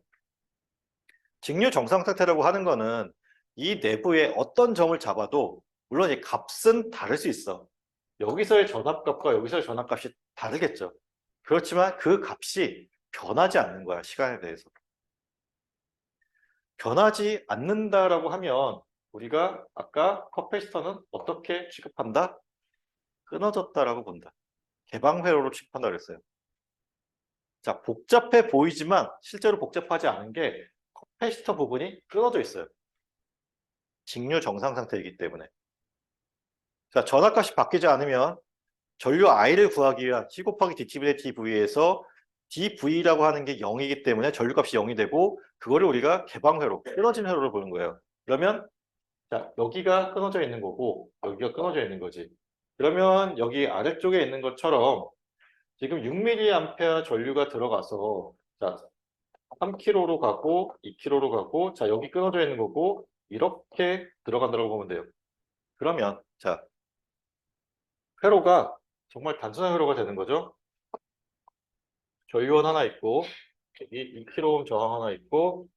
직류 정상 상태라고 하는 거는 이 내부에 어떤 점을 잡아도 물론 이 값은 다를 수 있어. 여기서의 전압값과 여기서의 전압값이 다르겠죠. 그렇지만 그 값이 변하지 않는 거야, 시간에 대해서. 변하지 않는다라고 하면 우리가 아까 커패시터는 어떻게 취급한다? 끊어졌다라고 본다. 개방회로로 취급한다 그랬어요. 자, 복잡해 보이지만 실제로 복잡하지 않은 게 커패시터 부분이 끊어져 있어요. 직류 정상 상태이기 때문에. 자, 전압값이 바뀌지 않으면 전류 I를 구하기 위한 C 곱하기 DT분의 DV에서 DV라고 하는 게 0이기 때문에 전류값이 0이 되고 그거를 우리가 개방회로, 끊어진 회로를 보는 거예요. 그러면 자, 여기가 끊어져 있는 거고 여기가 끊어져 있는 거지. 그러면 여기 아래쪽에 있는 것처럼 지금 6mA 전류가 들어가서 자, 3km로 가고 2km로 가고 자, 여기 끊어져 있는 거고 이렇게 들어간다고 보면 돼요. 그러면 자, 회로가 정말 단순한 회로가 되는 거죠. 전류원 하나 있고 여기 2kΩ 저항 하나 있고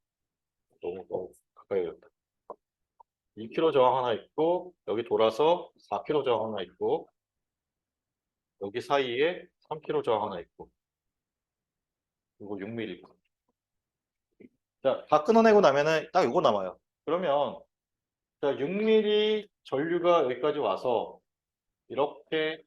너무 가까이 갔다. 2kΩ 저항 하나 있고 여기 돌아서 4kΩ 저항 하나 있고 여기 사이에 3kΩ 저항 하나 있고 그리고 6mm 있고. 자, 다 끊어내고 나면은 딱 이거 남아요. 그러면 자, 6mm 전류가 여기까지 와서 이렇게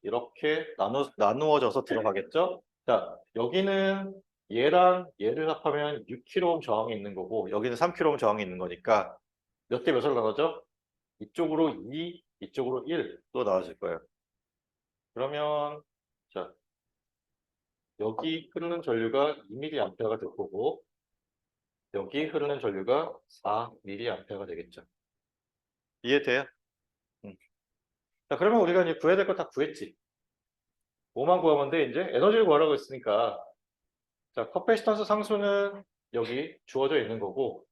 나누어져서 들어가겠죠? 자, 여기는 얘랑 얘를 합하면 6kΩ 저항이 있는 거고 여기는 3kΩ 저항이 있는 거니까 몇 대 몇으로 나눠져? 이쪽으로 2, 이쪽으로 1또 나눠질 거예요. 그러면 자, 여기 흐르는 전류가 2mA가 될 거고 여기 흐르는 전류가 4mA가 되겠죠. 이해돼요? 자, 그러면 우리가 이제 구해야 될 거 다 구했지. 뭐만 구하면 돼, 이제? 에너지를 구하라고 했으니까. 자, 커패시턴스 상수는 여기 주어져 있는 거고,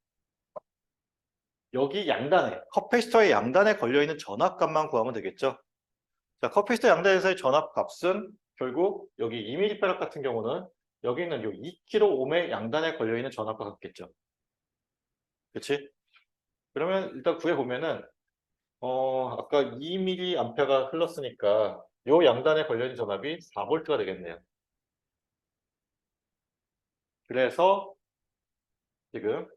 여기 양단에, 커패시터의 양단에 걸려있는 전압값만 구하면 되겠죠? 자, 커패시터 양단에서의 전압값은 결국 여기 2mF 같은 경우는 여기 있는 요 2kΩ의 양단에 걸려있는 전압과 같겠죠? 그치? 그러면 일단 구해보면은, 아까 2mA가 흘렀으니까 요 양단에 걸려있는 전압이 4V가 되겠네요. 그래서 지금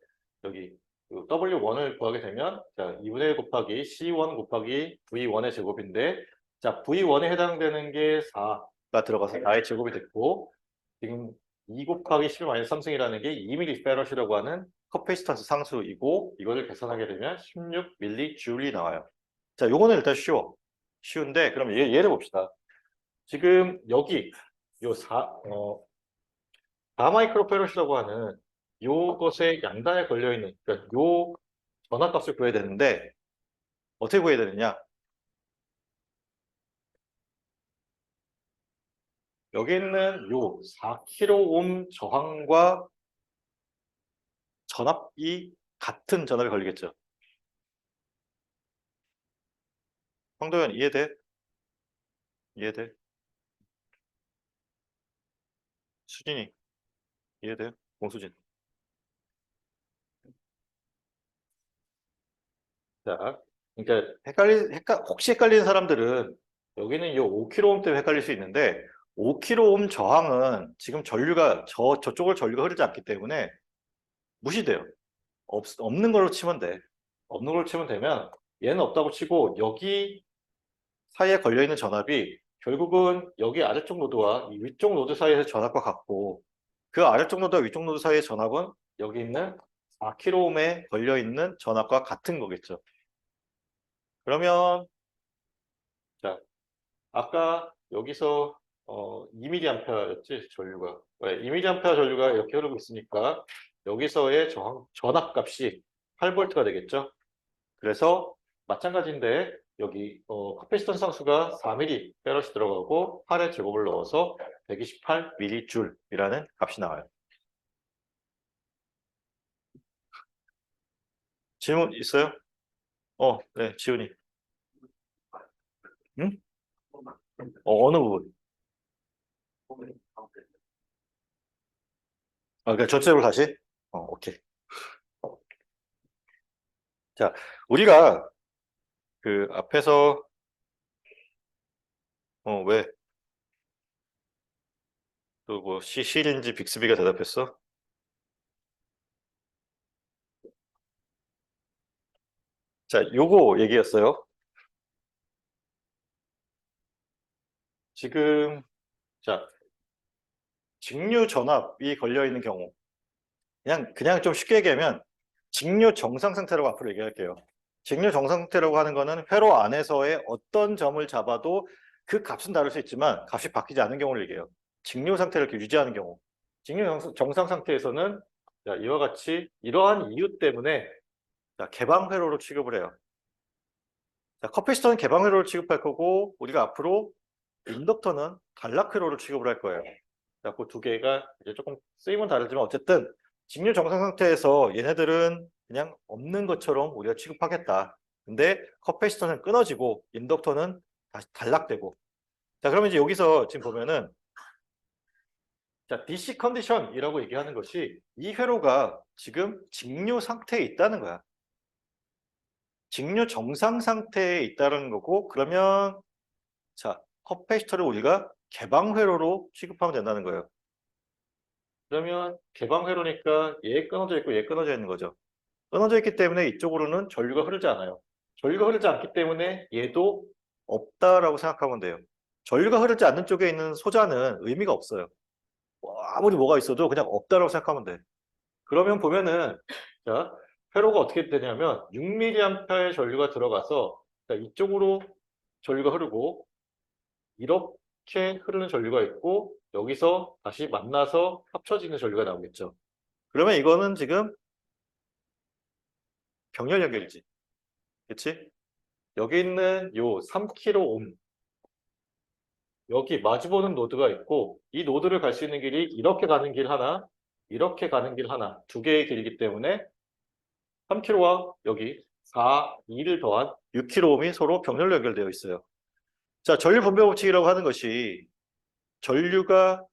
여기 W1을 구하게 되면 자, 2분의 1 곱하기 C1 곱하기 V1의 제곱인데 자, V1에 해당되는 게 4가 들어가서 4의 제곱이 됐고 지금 2 곱하기 10-3승이라는 게 2mF라고 하는 커패시턴스 상수이고 이거를 계산하게 되면 16mJ 나와요. 자, 요거는 일단 쉬운데 그럼 얘를 봅시다. 지금 여기 요 4마이크로패럿이라고 하는 요것의 양단에 걸려있는 그러니까 요 전압값을 구해야 되는데 어떻게 구해야 되느냐? 여기 있는 요 4kΩ 저항과 전압이 같은 전압이 걸리겠죠. 황도현 이해돼? 이해돼? 수진이 이해돼요? 공수진. 자, 그러니까 혹시 헷갈리는 사람들은 여기는 이 5kΩ 때문에 헷갈릴 수 있는데 5kΩ 저항은 지금 전류가 저쪽을 전류가 흐르지 않기 때문에 무시돼요. 없는 걸로 치면 돼. 없는 걸로 치면 되면 얘는 없다고 치고 여기 사이에 걸려있는 전압이 결국은 여기 아래쪽 노드와 이 위쪽 노드 사이의 전압과 같고 그 아래쪽 노드와 위쪽 노드 사이의 전압은 여기 있는 4kΩ에 걸려있는 전압과 같은 거겠죠. 그러면 자, 아까 여기서 2mA였지 전류가. 왜 2mA 전류가 이렇게 흐르고 있으니까 여기서의 전압값이 8V가 되겠죠. 그래서 마찬가지인데 여기 카패시턴스 상수가 4mF 들어가고 8의 제곱을 넣어서 128mJ이라는 값이 나와요. 질문 있어요? 네, 지훈이. 응? 어느 부분? 그러니까 전체적으로 다시? 오케이. 자, 우리가 그 앞에서 왜? 또 뭐 C인지 빅스비가 대답했어? 자, 요거 얘기했어요. 지금 자, 직류 전압이 걸려 있는 경우 그냥 좀 쉽게 얘기하면 직류 정상 상태라고 앞으로 얘기할게요. 직류 정상 상태라고 하는 거는 회로 안에서의 어떤 점을 잡아도 그 값은 다를 수 있지만 값이 바뀌지 않은 경우를 얘기해요. 직류 상태를 이렇게 유지하는 경우. 직류 정상 상태에서는 자, 이와 같이 이러한 이유 때문에 자, 개방 회로로 취급을 해요. 자, 커패시터는 개방 회로를 취급할 거고 우리가 앞으로 인덕터는 단락 회로를 취급을 할 거예요. 자, 그 두 개가 이제 조금 쓰임은 다르지만 어쨌든 직류 정상 상태에서 얘네들은 그냥 없는 것처럼 우리가 취급하겠다. 근데 커패시터는 끊어지고 인덕터는 다시 단락되고. 자, 그러면 이제 여기서 지금 보면은 자, DC 컨디션이라고 얘기하는 것이 이 회로가 지금 직류 상태에 있다는 거야. 직류 정상 상태에 있다는 거고, 그러면 자, 커패시터를 우리가 개방 회로로 취급하면 된다는 거예요. 그러면 개방 회로니까 얘 끊어져 있고 얘 끊어져 있는 거죠. 끊어져 있기 때문에 이쪽으로는 전류가 흐르지 않아요. 전류가 흐르지 않기 때문에 얘도 없다라고 생각하면 돼요. 전류가 흐르지 않는 쪽에 있는 소자는 의미가 없어요. 아무리 뭐가 있어도 그냥 없다라고 생각하면 돼. 그러면 보면은 자, 회로가 어떻게 되냐면 6mA의 전류가 들어가서 자, 이쪽으로 전류가 흐르고 이렇게 흐르는 전류가 있고 여기서 다시 만나서 합쳐지는 전류가 나오겠죠. 그러면 이거는 지금 병렬 연결이지. 그치? 여기 있는 요 3kΩ 여기 마주보는 노드가 있고 이 노드를 갈 수 있는 길이 이렇게 가는 길 하나 이렇게 가는 길 하나 두 개의 길이기 때문에 3kΩ와 여기 4, 2를 더한 6kΩ이 서로 병렬로 연결되어 있어요. 자, 전류 분배 법칙이라고 하는 것이 전류가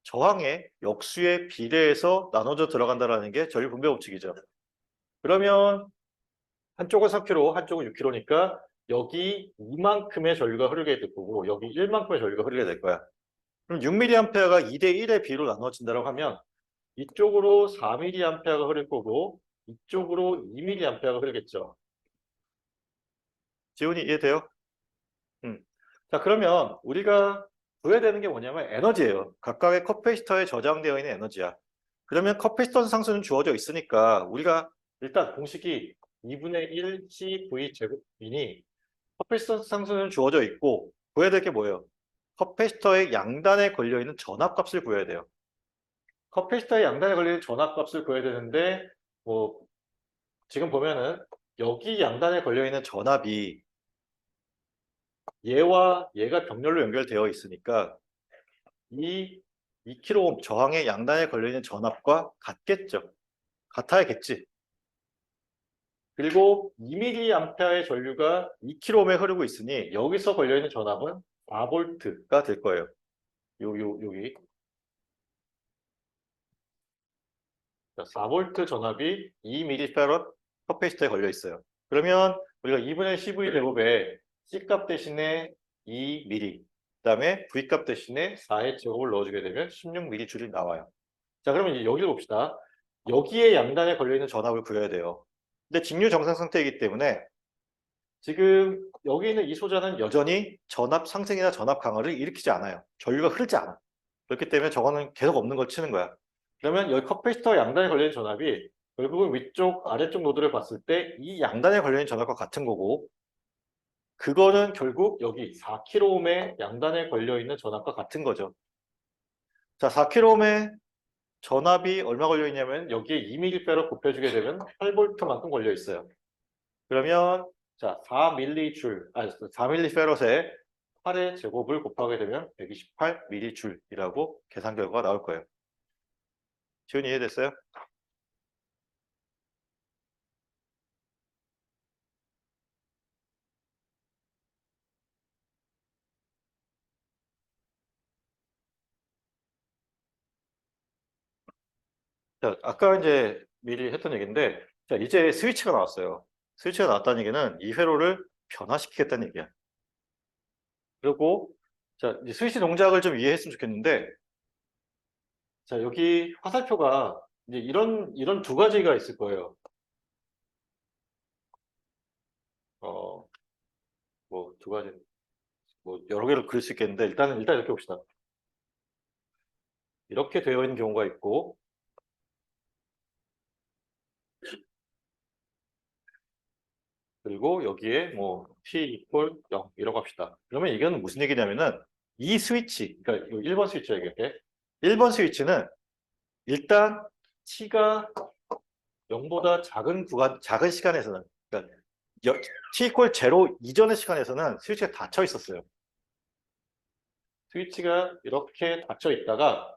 저항의 역수에 비례해서 나눠져 들어간다는 게 전류 분배 법칙이죠. 그러면 한쪽은 3kΩ, 한쪽은 6kΩ니까 여기 이만큼의 전류가 흐르게 될 거고 여기 1만큼의 전류가 흐르게 될 거야. 그럼 6mA가 2대 1의 비로 나눠진다고 하면 이쪽으로 4mA가 흐를 거고 이쪽으로 2mA가 흐르겠죠. 지훈이 이해돼요? 자, 그러면 우리가 구해야 되는 게 뭐냐면 에너지예요. 각각의 커패시터에 저장되어 있는 에너지야. 그러면 커패시터 상수는 주어져 있으니까 우리가 일단 공식이 2분의 1 CV 제곱이니 커패시터 상수는 주어져 있고 구해야 될 게 뭐예요? 커패시터의 양단에 걸려있는 전압값을 구해야 돼요. 커패시터의 양단에 걸려있는 전압값을 구해야 되는데 뭐 지금 보면은 여기 양단에 걸려있는 전압이 얘와 얘가 병렬로 연결되어 있으니까 이 2kΩ 저항의 양단에 걸려있는 전압과 같겠죠. 같아야겠지. 그리고 2mA의 전류가 2kΩ에 흐르고 있으니 여기서 걸려있는 전압은 4V가 될 거예요. 여기 4V 전압이 2mF 커패시터에 걸려 있어요. 그러면 우리가 2분의 CV 제곱에 C값 대신에 2mA, 그다음에 V값 대신에 4의 제곱을 넣어주게 되면 16mJ이 나와요. 자, 그러면 이제 여기를 봅시다. 여기에 양단에 걸려 있는 전압을 구해야 돼요. 근데 직류 정상 상태이기 때문에 지금 여기 있는 이 소자는 여전히 전압 상승이나 전압 강화를 일으키지 않아요. 전류가 흐르지 않아. 그렇기 때문에 저거는 계속 없는 걸 치는 거야. 그러면 여기 커패시터 양단에 걸려있는 전압이 결국은 위쪽 아래쪽 노드를 봤을 때 이 양단에 걸려있는 전압과 같은 거고 그거는 결국 여기 4kΩ의 양단에 걸려있는 전압과 같은 거죠. 자, 4kΩ의 전압이 얼마 걸려있냐면 여기에 2mA로 곱해주게 되면 8V만큼 걸려있어요. 그러면 자, 4mF에 8의 제곱을 곱하게 되면 128mJ이라고 계산 결과가 나올 거예요. 지훈이 이해됐어요? 자, 아까 이제 미리 했던 얘기인데, 자, 이제 스위치가 나왔어요. 스위치가 나왔다는 얘기는 이 회로를 변화시키겠다는 얘기야. 그리고, 자, 이제 스위치 동작을 좀 이해했으면 좋겠는데, 자, 여기 화살표가 이제 이런 두 가지가 있을 거예요. 뭐, 두 가지, 뭐, 여러 개를 그릴 수 있겠는데, 일단 이렇게 봅시다. 이렇게 되어 있는 경우가 있고, 그리고 여기에 뭐 t = 0 이라고 합시다. 그러면 이건 무슨 얘기냐면은 이 스위치, 그러니까 1번 스위치 얘기할게. 1번 스위치는 일단 t가 0보다 작은 시간에서는 그러니까 t = 0 이전의 시간에서는 스위치가 닫혀 있었어요. 스위치가 이렇게 닫혀 있다가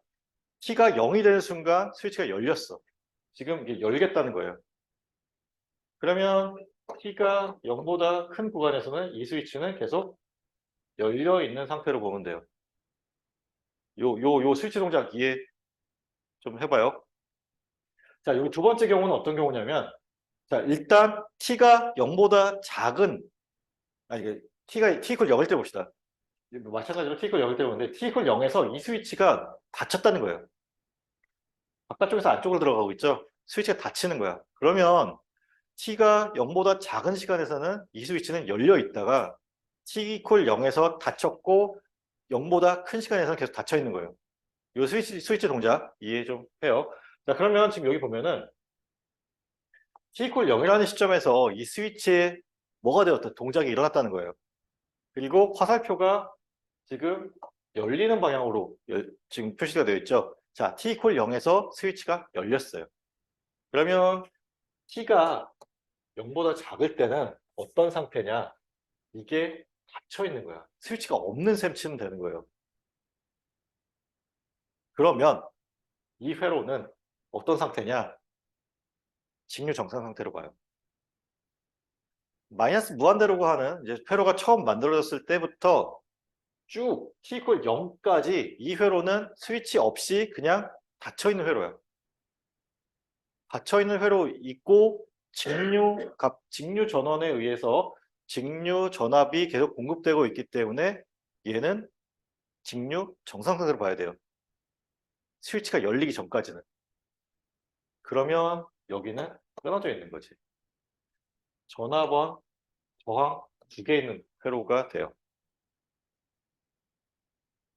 t가 0이 되는 순간 스위치가 열렸어. 지금 이게 열겠다는 거예요. 그러면 t가 0보다 큰 구간에서는 이 스위치는 계속 열려 있는 상태로 보면 돼요. 요 스위치 동작 이해 좀 해봐요. 자, 여기 두 번째 경우는 어떤 경우냐면, 자, 일단 t가 0보다 작은, 이게 t 이퀄 0일 때 봅시다. 마찬가지로 t 이퀄 0일 때 보는데, t 이퀄 0에서 이 스위치가 닫혔다는 거예요. 바깥쪽에서 안쪽으로 들어가고 있죠? 스위치가 닫히는 거야. 그러면 t가 0보다 작은 시간에서는 이 스위치는 열려 있다가 t 이퀄 0에서 닫혔고 0보다 큰 시간에서는 계속 닫혀 있는 거예요. 이 스위치 동작 이해 좀 해요. 자, 그러면 지금 여기 보면은 t 이퀄 0이라는 시점에서 이 스위치에 뭐가 되었다? 동작이 일어났다는 거예요. 그리고 화살표가 지금 열리는 방향으로 지금 표시가 되어 있죠. 자, t 이퀄 0에서 스위치가 열렸어요. 그러면 t가 0보다 작을 때는 어떤 상태냐? 이게 닫혀 있는 거야. 스위치가 없는 셈 치면 되는 거예요. 그러면 이 회로는 어떤 상태냐? 직류 정상 상태로 봐요. 마이너스 무한대라고 하는 이제 회로가 처음 만들어졌을 때부터 쭉 t 이퀄 0까지 이 회로는 스위치 없이 그냥 닫혀 있는 회로야. 닫혀 있는 회로 있고 직류 전원에 의해서 직류 전압이 계속 공급되고 있기 때문에 얘는 직류 정상 상태로 봐야 돼요. 스위치가 열리기 전까지는. 그러면 여기는 끊어져 있는 거지. 전압원, 저항 두 개 있는 회로가 돼요.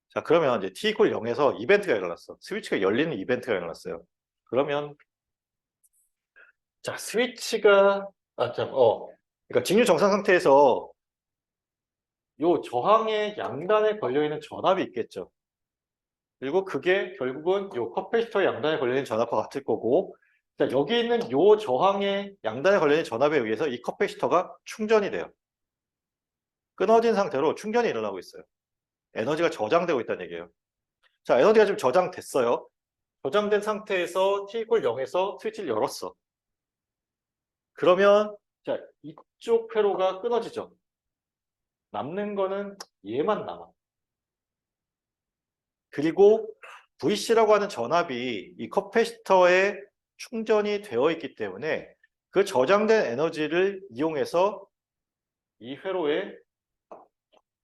자, 그러면 이제 t 이퀄 0에서 이벤트가 일어났어. 스위치가 열리는 이벤트가 일어났어요. 그러면 자, 스위치가 그러니까 직류 정상 상태에서 요 저항의 양단에 걸려 있는 전압이 있겠죠. 그리고 그게 결국은 요 커패시터 양단에 걸려 있는 전압과 같을 거고, 자, 여기 있는 요 저항의 양단에 걸려 있는 전압에 의해서 이 커패시터가 충전이 돼요. 끊어진 상태로 충전이 일어나고 있어요. 에너지가 저장되고 있다는 얘기예요. 자, 에너지가 지금 저장됐어요. 저장된 상태에서 t 이퀄 0에서 스위치를 열었어. 그러면 자, 이쪽 회로가 끊어지죠. 남는 거는 얘만 남아. 그리고 VC라고 하는 전압이 이 커패시터에 충전이 되어 있기 때문에 그 저장된 에너지를 이용해서 이 회로에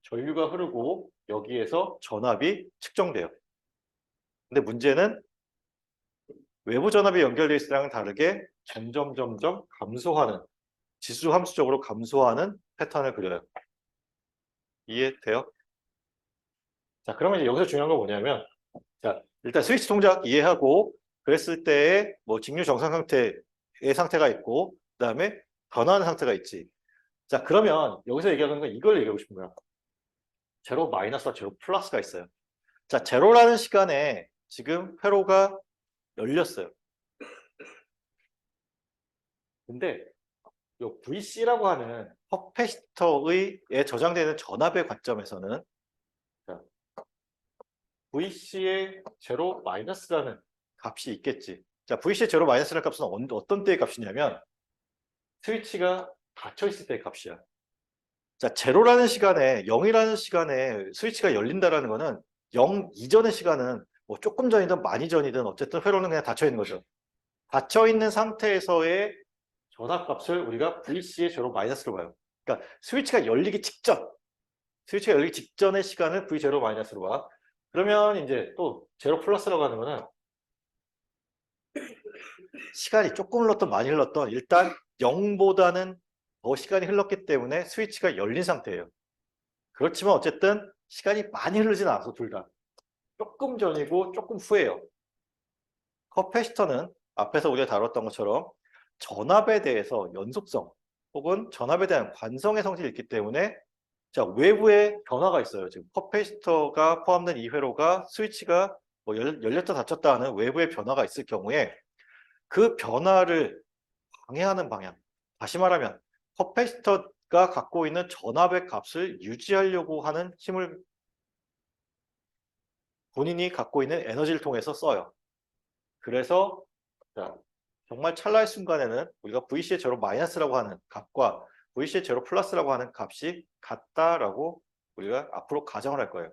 전류가 흐르고 여기에서 전압이 측정돼요. 근데 문제는 외부 전압이 연결되어 있을 때랑 다르게 점점 감소하는, 지수 함수적으로 감소하는 패턴을 그려요. 이해돼요? 자, 그러면 이제 여기서 중요한 건 뭐냐면, 자, 일단 스위치 동작 이해하고, 그랬을 때에 뭐 직류 정상 상태의 상태가 있고, 그 다음에 변화하는 상태가 있지. 자, 그러면 여기서 얘기하는 건 이걸 얘기하고 싶은 거야. 제로 마이너스와 제로 플러스가 있어요. 자, 제로라는 시간에 지금 회로가 열렸어요. 근데 요 VC라고 하는 커패시터의 저장되는 전압의 관점에서는 자, VC의 제로 마이너스라는 값이 있겠지. 자, VC의 제로 마이너스라는 값은 어떤 때의 값이냐면 스위치가 닫혀 있을 때의 값이야. 자, 제로라는 시간에 0이라는 시간에 스위치가 열린다라는 거는 0 이전의 시간은 뭐 조금 전이든 많이 전이든 어쨌든 회로는 그냥 닫혀 있는 거죠. 닫혀 있는 상태에서의 전압값을 우리가 VC의 제로 마이너스로 봐요. 그러니까 스위치가 열리기 직전의 시간을 V 제로 마이너스로 봐. 그러면 이제 또 제로 플러스라고 하는 거는 시간이 조금 흘렀던 많이 흘렀던 일단 0보다는 더 시간이 흘렀기 때문에 스위치가 열린 상태예요. 그렇지만 어쨌든 시간이 많이 흐르진 않아서 둘 다. 조금 전이고 조금 후예요. 커패시터는 앞에서 우리가 다뤘던 것처럼 전압에 대해서 연속성 혹은 전압에 대한 관성의 성질이 있기 때문에 자, 외부에 변화가 있어요. 지금 커패시터가 포함된 이 회로가 스위치가 뭐 열렸다 닫혔다 하는 외부의 변화가 있을 경우에 그 변화를 방해하는 방향. 다시 말하면 커패시터가 갖고 있는 전압의 값을 유지하려고 하는 힘을 본인이 갖고 있는 에너지를 통해서 써요. 그래서 자, 정말 찰나의 순간에는 우리가 VC의 제로 마이너스라고 하는 값과 VC의 제로 플러스라고 하는 값이 같다라고 우리가 앞으로 가정을 할 거예요.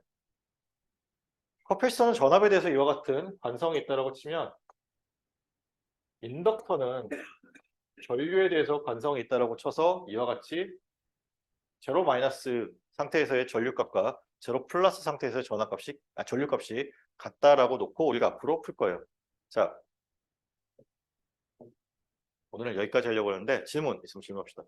커패시터는 전압에 대해서 이와 같은 관성이 있다고 치면 인덕터는 전류에 대해서 관성이 있다고 쳐서 이와 같이 제로 마이너스 상태에서의 전류값과 제로 플러스 상태에서의 전류값이 같다라고 놓고 우리가 앞으로 풀 거예요. 자, 오늘은 여기까지 하려고 하는데 질문 있으면 질문합시다.